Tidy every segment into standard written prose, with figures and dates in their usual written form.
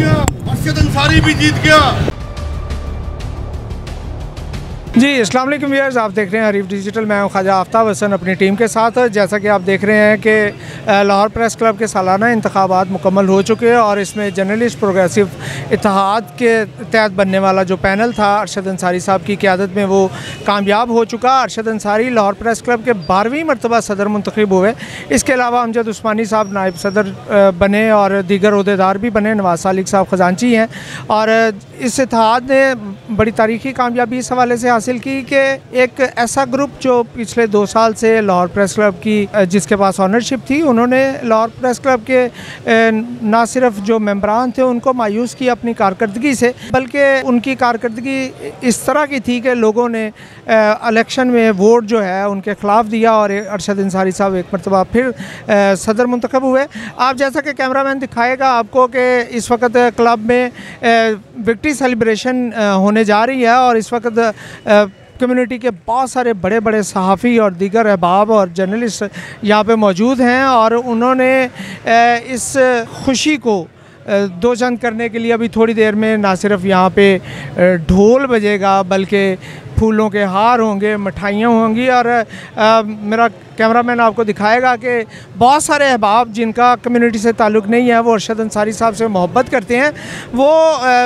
गया, अरशद अंसारी भी जीत गया। जी अस्सलाम वालेकुम व्यूअर्स, आप देख रहे हैं हरीफ डिजिटल। मैं हूं ख्वाजा आफ्ताब हसन अपनी टीम के साथ। जैसा कि आप देख रहे हैं कि लाहौर प्रेस क्लब के सालाना इंतखाबात मुकम्मल हो चुके हैं और इसमें जर्नलिस्ट प्रोग्रेसिव इत्तेहाद के तहत बनने वाला जो पैनल था अरशद अंसारी साहब की क़यादत में वो कामयाब हो चुका। अरशद अंसारी लाहौर प्रेस क्लब के 12वीं मरतबा सदर मुंतखब हुए। इसके अलावा अमजद उस्मानी साहब नायब सदर बने और दीगर अहदेदार भी बने। नवाज सालिक साहब ख़जानची हैं और इस इत्तेहाद ने बड़ी तारीख़ी कामयाबी इस हवाले से हासिल की कि एक ऐसा ग्रुप जो पिछले 2 साल से लाहौर प्रेस क्लब की जिसके पास ऑनरशिप थी, उन्होंने लाहौर प्रेस क्लब के ना सिर्फ जो मेंबरान थे उनको मायूस किया अपनी कारकर्दगी से, बल्कि उनकी कारकर्दगी इस तरह की थी कि लोगों ने इलेक्शन में वोट जो है उनके ख़िलाफ़ दिया और अरशद अंसारी साहब एक मरतबा फिर सदर मुंतखब हुए। आप जैसा कि कैमरामैन दिखाएगा आपको कि इस वक्त क्लब में विक्ट्री सेलिब्रेशन होने जा रही है और इस वक्त कम्युनिटी के बहुत सारे बड़े बड़े सहाफ़ी और दीगर अहबाब और जर्नलिस्ट यहाँ पे मौजूद हैं और उन्होंने इस खुशी को दोचंद करने के लिए अभी थोड़ी देर में ना सिर्फ यहाँ पे ढोल बजेगा बल्कि फूलों के हार होंगे, मिठाइयाँ होंगी और मेरा कैमरामैन आपको दिखाएगा कि बहुत सारे अहबाब जिनका कम्युनिटी से ताल्लुक़ नहीं है वो अरशद अंसारी साहब से मोहब्बत करते हैं, वो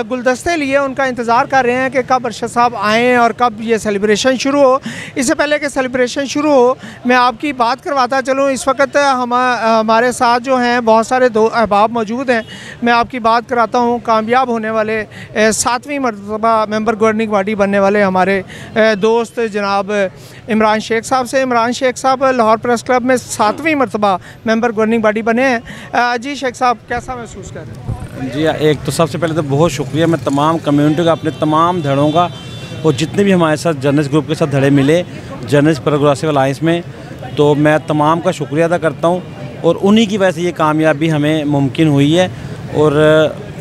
गुलदस्ते लिए उनका इंतज़ार कर रहे हैं कि कब अरशद साहब आएँ और कब ये सेलिब्रेशन शुरू हो। इससे पहले कि सेलिब्रेशन शुरू हो मैं आपकी बात करवाता चलूँ। इस वक्त हमारे साथ जो हैं बहुत सारे दो अहबाब मौजूद हैं। मैं आपकी बात कराता हूँ कामयाब होने वाले 7वीं मरतबा मेंबर गवर्निंग बॉडी बनने वाले हमारे दोस्त जनाब इमरान शेख साहब से। इमरान शेख साहब लाहौर प्रेस क्लब में 7वीं मरतबा मेंबर गवर्निंग बॉडी बने हैं। जी शेख साहब, कैसा महसूस कर रहे हैं? जी एक तो सबसे पहले तो बहुत शुक्रिया मैं तमाम कम्युनिटी का, अपने तमाम धड़ों का और जितने भी हमारे साथ जर्नलिस्ट ग्रुप के साथ धड़े मिले जर्नलिस्ट प्रोग्रेसिव अलायंस में, तो मैं तमाम का शुक्रिया अदा करता हूँ और उन्हीं की वजह से ये कामयाबी हमें मुमकिन हुई है। और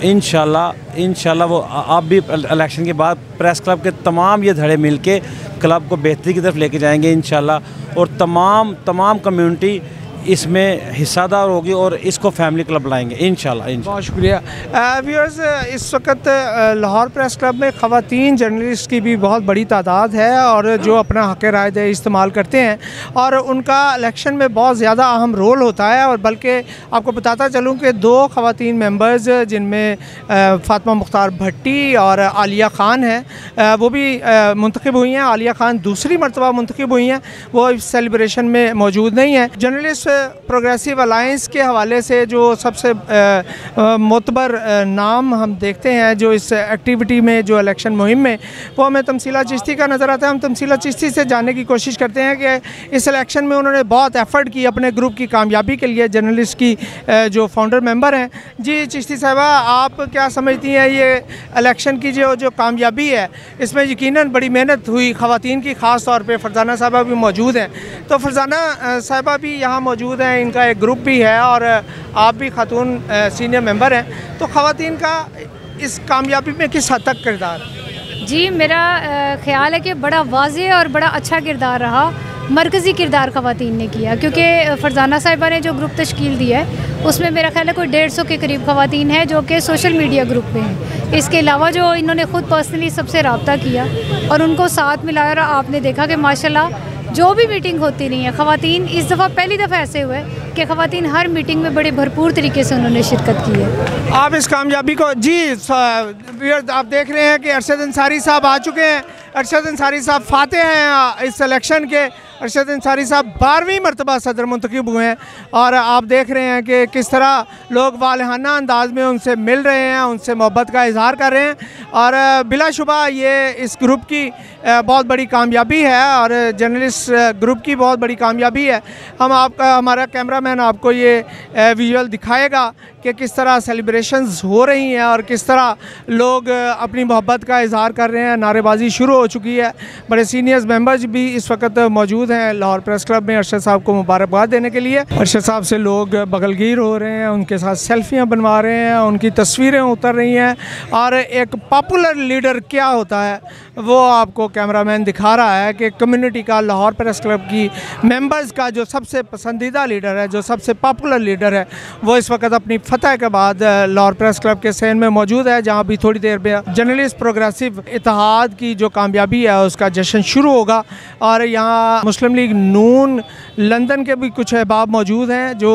इंशाल्लाह वो आप भी इलेक्शन के बाद प्रेस क्लब के तमाम ये धड़े मिलके क्लब को बेहतरी की तरफ लेके जाएंगे इंशाल्लाह और तमाम कम्युनिटी इसमें हिस्सादार होगी और इसको फैमिली क्लब लाएंगे इंशाल्लाह। बहुत शुक्रिया। व्यूअर्स, इस वक्त लाहौर प्रेस क्लब में ख़वातीन जर्नलिस्ट की भी बहुत बड़ी तादाद है और जो अपना हक़ राय दे इस्तेमाल करते हैं और उनका इलेक्शन में बहुत ज़्यादा अहम रोल होता है। और बल्कि आपको बताता चलूँ कि 2 ख़वातीन मेंबर्स जिनमें फ़ातिमा मुख्तार भट्टी और आलिया ख़ान हैं वो भी मुंतखब हुई हैं। आलिया ख़ान दूसरी मरतबा मुंतखब हुई हैं, वो इस सेलिब्रेशन में मौजूद नहीं है। जर्नलिस्ट प्रोग्रेसिव अलायंस के हवाले से जो सबसे मोतबर नाम हम देखते हैं जो इस एक्टिविटी में, जो इलेक्शन मुहिम में, वो हमें तमसीला चिश्ती का नज़र आता है। हम तमसीला चिश्ती से जानने की कोशिश करते हैं कि इस इलेक्शन में उन्होंने बहुत एफ़र्ट की अपने ग्रुप की कामयाबी के लिए, जर्नलिस्ट की जो फाउंडर मेंबर हैं। जी चिश्ती साहिबा, आप क्या समझती हैं ये इलेक्शन की जो कामयाबी है इसमें यकीनन बड़ी मेहनत हुई ख़वातीन की, ख़ास तौर पर फरजाना साहिबा भी मौजूद हैं। तो फरजाना साहिबा भी यहाँ मौजूद हैं, इनका एक ग्रुप भी है और आप भी खातून सीनियर मेंबर हैं, तो ख़वातीन का इस कामयाबी में किस हद तक किरदार? जी मेरा ख्याल है कि बड़ा वाज़ेह और बड़ा अच्छा किरदार रहा, मरकज़ी किरदार ख़वातीन ने किया, क्योंकि फरजाना साहिबा ने जो ग्रुप तश्कील दिया है उसमें मेरा ख्याल है कोई 150 के करीब ख़वातीन हैं जो कि सोशल मीडिया ग्रुप में हैं। इसके अलावा जो इन्होंने ख़ुद पर्सनली सबसे रब्ता किया और उनको साथ मिलाया और आपने देखा कि माशाल्लाह जो भी मीटिंग होती रही है ख़वातीन, इस दफ़ा पहली दफ़ा ऐसे हुए कि ख़वातीन हर मीटिंग में बड़े भरपूर तरीके से उन्होंने शिरकत की है। आप इस कामयाबी को जी आप देख रहे हैं कि अरशद अंसारी साहब आ चुके हैं। अरशद अंसारी साहब फाते हैं इस इलेक्शन के। अरशद अंसारी साहब 12वीं मरतबा सदर मुंतखब हुए हैं और आप देख रहे हैं कि किस तरह लोग वालहाना अंदाज में उनसे मिल रहे हैं, उनसे मोहब्बत का इजहार कर रहे हैं और बिलाशुबा ये इस ग्रुप की बहुत बड़ी कामयाबी है और जर्नलिस्ट ग्रुप की बहुत बड़ी कामयाबी है। हमारा कैमरामैन आपको ये विजुअल दिखाएगा कि किस तरह सेलिब्रेशंस हो रही हैं और किस तरह लोग अपनी मोहब्बत का इजहार कर रहे हैं। नारेबाजी शुरू हो हो चुकी है। बड़े सीनियर्स मेंबर्स भी इस वक्त मौजूद हैं लाहौर प्रेस क्लब में अरशद साहब को मुबारकबाद देने के लिए। अरशद साहब से लोग बगलगीर हो रहे हैं, उनके साथ सेल्फियाँ बनवा रहे हैं, उनकी तस्वीरें उतर रही हैं। और एक पॉपुलर लीडर क्या होता है वो आपको कैमरामैन दिखा रहा है कि कम्युनिटी का, लाहौर प्रेस क्लब की मेंबर्स का जो सबसे पसंदीदा लीडर है, जो सबसे पॉपुलर लीडर है, वो इस वक्त अपनी फतह के बाद लाहौर प्रेस क्लब के सहन में मौजूद है, जहाँ भी थोड़ी देर में जर्नलिस्ट प्रोग्रेसिव इत्तेहाद की जो कामयाबी है उसका जश्न शुरू होगा। और यहाँ मुस्लिम लीग नून लंदन के भी कुछ अहबाब मौजूद हैं जो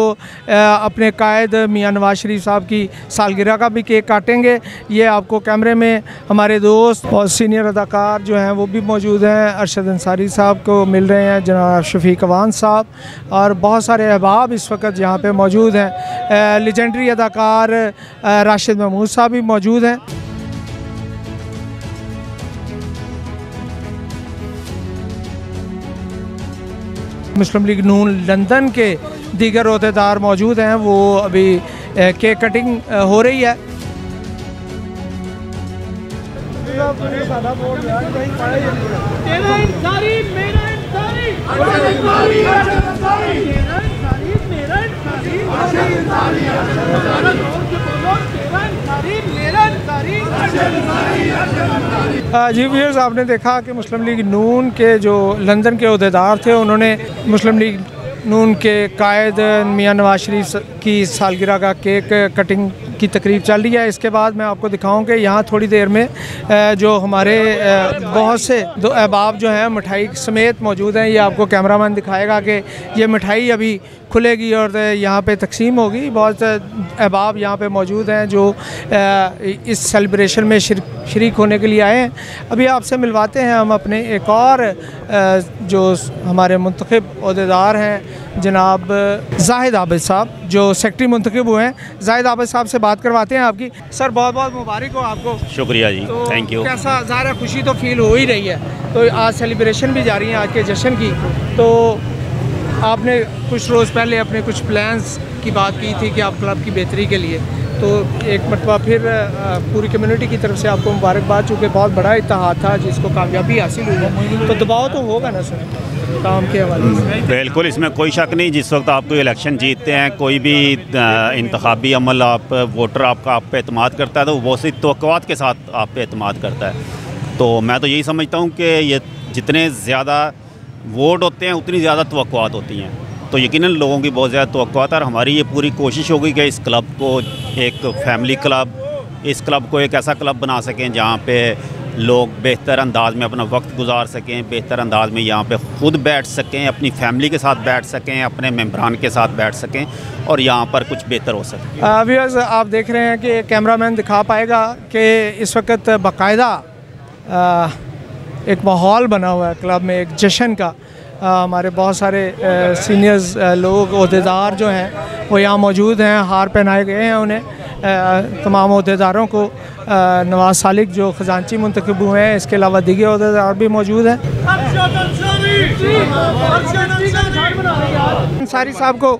अपने कायद मियाँ नवाज शरीफ साहब की सालगिरह का भी केक काटेंगे। ये आपको कैमरे में हमारे दोस्त और सीनियर अदाकार जो हैं वो भी मौजूद हैं। अरशद अंसारी साहब को मिल रहे हैं, जनाब शफीक अवान साहब, और बहुत सारे अहबाब इस वक्त यहाँ पे मौजूद हैं। लेजेंडरी अदाकार राशिद महमूद साहब भी मौजूद हैं। मुस्लिम लीग नून लंदन के दीगर ओहदेदार मौजूद हैं, वो अभी केक कटिंग हो रही है। जी व्यूअर्स, आपने देखा कि मुस्लिम लीग नून के जो लंदन के ओहदेदार थे उन्होंने मुस्लिम लीग नून के कायद मियाँ नवाज शरीफ की सालगिरह का केक कटिंग की तकरीब चल रही है। इसके बाद मैं आपको दिखाऊं कि यहाँ थोड़ी देर में जो हमारे बहुत से दो अहबाब जो हैं मिठाई समेत मौजूद हैं। ये आपको कैमरामैन दिखाएगा कि ये मिठाई अभी खुलेगी और यहाँ पे तकसीम होगी। बहुत अहबाब यहाँ पे मौजूद हैं जो इस सेलिब्रेशन में शरीक होने के लिए आए हैं। अभी आपसे मिलवाते हैं हम अपने एक और जो हमारे मुंतखब ओहदेदार हैं, जनाब जाहिद आबिद साहब, जो सेक्रेटरी मुंतखब हुए हैं। जाहिद आबिद साहब से बात करवाते हैं आपकी। सर, बहुत बहुत मुबारक हो आपको। शुक्रिया जी, तो थैंक यू। कैसा, ज़ाहिर खुशी तो फील हो ही रही है। तो आज सेलिब्रेशन भी जारी है आज के जश्न की। तो आपने कुछ रोज़ पहले अपने कुछ प्लान्स की बात की थी कि आप क्लब की बेहतरी के लिए, तो एक मरतबा फिर पूरी कम्युनिटी की तरफ से आपको मुबारकबाद, चूँकि बहुत बड़ा इत्तेहाद था जिसको कामयाबी हासिल हुई है, तो दबाव तो होगा ना सर काम के हवाले से? बिल्कुल, इसमें कोई शक नहीं। जिस वक्त आप कोई इलेक्शन जीतते हैं, कोई भी इंतखाबी अमल आप वोटर आपका आप पे एतमाद करता है तो वो बहुत सी तवक्कुआत के साथ आप पे एतमाद करता है। तो मैं तो यही समझता हूँ कि ये जितने ज़्यादा वोट होते हैं उतनी ज़्यादा तवक्कुआत होती हैं। तो यकीनन लोगों की बहुत ज़्यादा तवक्कुआत है और हमारी ये पूरी कोशिश होगी कि इस क्लब को एक फैमिली क्लब, इस क्लब को एक ऐसा क्लब बना सकें जहाँ पे लोग बेहतर अंदाज में अपना वक्त गुजार सकें, बेहतर अंदाज में यहाँ पे ख़ुद बैठ सकें, अपनी फैमिली के साथ बैठ सकें, अपने मेम्बरान के साथ बैठ सकें और यहाँ पर कुछ बेहतर हो सके। व्यूअर्स, आप देख रहे हैं कि कैमरामैन दिखा पाएगा कि इस वक्त बाकायदा एक माहौल बना हुआ है क्लब में, एक जश्न का। हमारे बहुत सारे सीनियर्स लोग, ओहदेदार जो हैं वो यहाँ मौजूद हैं, हार पहनाए गए हैं उन्हें। तमाम ओहदेदारों को नवाज सालिक जो ख़जानची मुंतखब हुए हैं, इसके अलावा दीगर ओहदेदार भी मौजूद हैं। अंसारी साहब को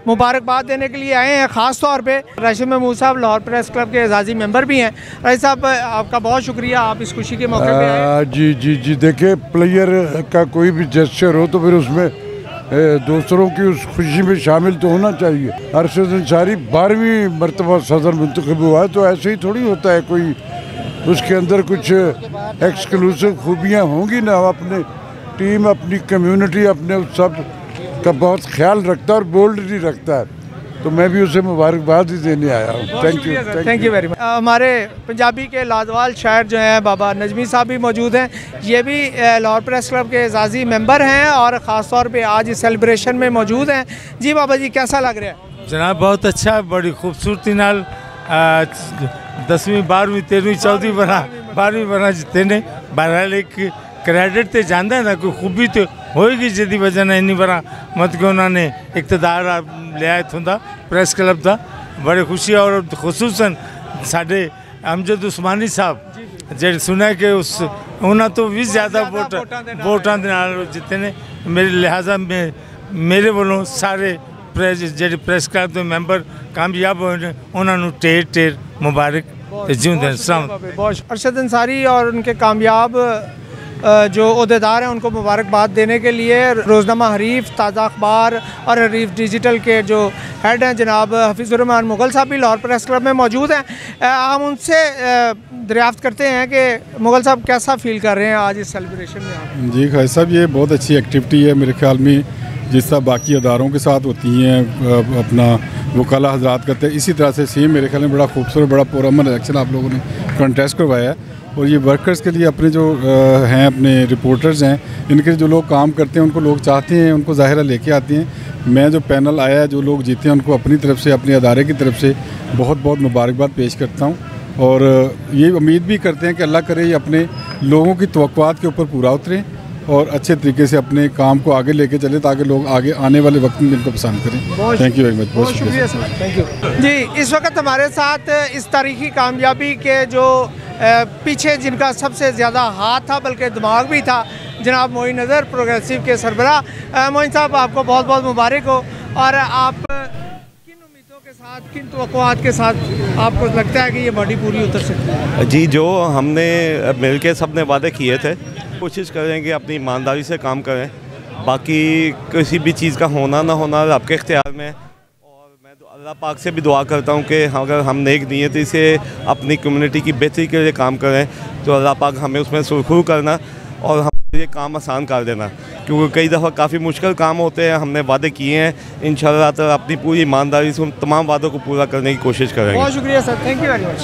मुबारकबाद देने के लिए आए हैं। ख़ास तौर पे राशिद महमूद साहब लाहौर प्रेस क्लब के एजाज़ी मेंबर भी हैं। राशिद साहब, आपका बहुत शुक्रिया, आप इस खुशी के मौके पे आए। जी जी जी, देखिए, प्लेयर का कोई भी जेस्चर हो तो फिर उसमें दूसरों की उस खुशी में शामिल तो होना चाहिए। अरशद अंसारी 12वीं मरतबा सदर मुंतखब हुआ है, तो ऐसे ही थोड़ी होता है, कोई उसके अंदर कुछ एक्सक्लूसिव खूबियाँ होंगी ना। अपने टीम, अपनी कम्यूनिटी, अपने सब का बहुत ख्याल रखता है और बोल्डली रखता है, तो मैं भी उसे मुबारकबाद ही देने आया हूँ। Thank you very much. हमारे पंजाबी के लाजवाल शायर जो हैं बाबा नजमी साहब भी मौजूद हैं। ये भी लाहौर प्रेस क्लब के एजाज़ी मेंबर हैं और ख़ास तौर पे आज इस सेलिब्रेशन में मौजूद हैं। जी बाबा जी, कैसा लग रहा है? जनाब, बहुत अच्छा, बड़ी खूबसूरती नाल 10वीं 12वीं 13वीं 14वीं 12वीं बना जिते ने। बहरहाल एक क्रेडिट तो जाता है ना, कोई खूबी तो होएगी जिसकी वजह ने इन्नी बार मतलब कि उन्होंने इकतदार लिया इतों का प्रेस क्लब का। बड़ी खुशी, और खसूसन साढ़े अमजद उस्मानी साहब जे सुना कि उस उन्होंने तो भी ज़्यादा वोटां दे नाल जिते ने। मेरे लिहाजा मेरे वालों सारे प्रेस क्लब के मैंबर कामयाब हुए हैं, उन्होंने ढेर मुबारक। तो जीवन बहुत अरशद अंसारी और उनके कामयाब जो अहदेदार हैं उनको मुबारकबाद देने के लिए रोज़नामा हरीफ, ताज़ा अखबार और हरीफ डिजिटल के जो हेड हैं जनाब हफीज़ुर्रहमान मुग़ल साहब भी लाहौर प्रेस क्लब में मौजूद हैं। हम उनसे दरियाफ़्त करते हैं कि मुग़ल साहब कैसा फ़ील कर रहे हैं आज इस सेलिब्रेशन में। जी खालिद साहब, ये बहुत अच्छी एक्टिविटी है मेरे ख्याल में, जिस तरह बाकी अदारों के साथ होती हैं अपना वकाला हजरात करते हैं, इसी तरह से सेम मेरे ख्याल में बड़ा खूबसूरत बड़ा पुरअमन इलेक्शन आप लोगों ने कंटेस्ट करवाया है। और ये वर्कर्स के लिए अपने जो हैं अपने रिपोर्टर्स हैं, इनके जो लोग काम करते हैं उनको लोग चाहते हैं, उनको ज़ाहिरा लेके आते हैं। मैं जो पैनल आया है, जो लोग जीते हैं, उनको अपनी तरफ से अपने अदारे की तरफ से बहुत बहुत मुबारकबाद पेश करता हूँ। और ये उम्मीद भी करते हैं कि अल्लाह करे ये अपने लोगों की तवक्कुआत के ऊपर पूरा उतरें और अच्छे तरीके से अपने काम को आगे लेके चले, ताकि लोग आगे आने वाले वक्त में इनको पसंद करें। थैंक यू वेरी मच, बहुत शुक्रिया सर, थैंक यू जी। इस वक्त हमारे साथ इस तारीखी कामयाबी के जो पीछे जिनका सबसे ज़्यादा हाथ था बल्कि दिमाग भी था, जनाब मोइन नज़र प्रोग्रेसिव के सरबराह। मोइन साहब, आपको बहुत बहुत मुबारक हो। और आप किन उम्मीदों के साथ, किन तवक्कुआत के साथ आपको लगता है कि ये बॉडी पूरी उतर सकती है? जी, जो हमने मिल के सब ने वादे किए थे, कोशिश करेंगे अपनी ईमानदारी से काम करें। बाकी किसी भी चीज़ का होना ना होना आपके इख्तियार में। और मैं अल्लाह पाक से भी दुआ करता हूँ कि अगर हम नेक नीयती से अपनी कम्युनिटी की बेहतरी के लिए काम करें तो अल्लाह पाक हमें उसमें सुरखरू करना और हम ये काम आसान कर देना, क्योंकि कई दफ़ा काफ़ी मुश्किल काम होते हैं। हमने वादे किए हैं, इंशाअल्लाह ताला अपनी पूरी ईमानदारी से उन तमाम वादों को पूरा करने की कोशिश करेंगे। बहुत शुक्रिया sir, thank you very much.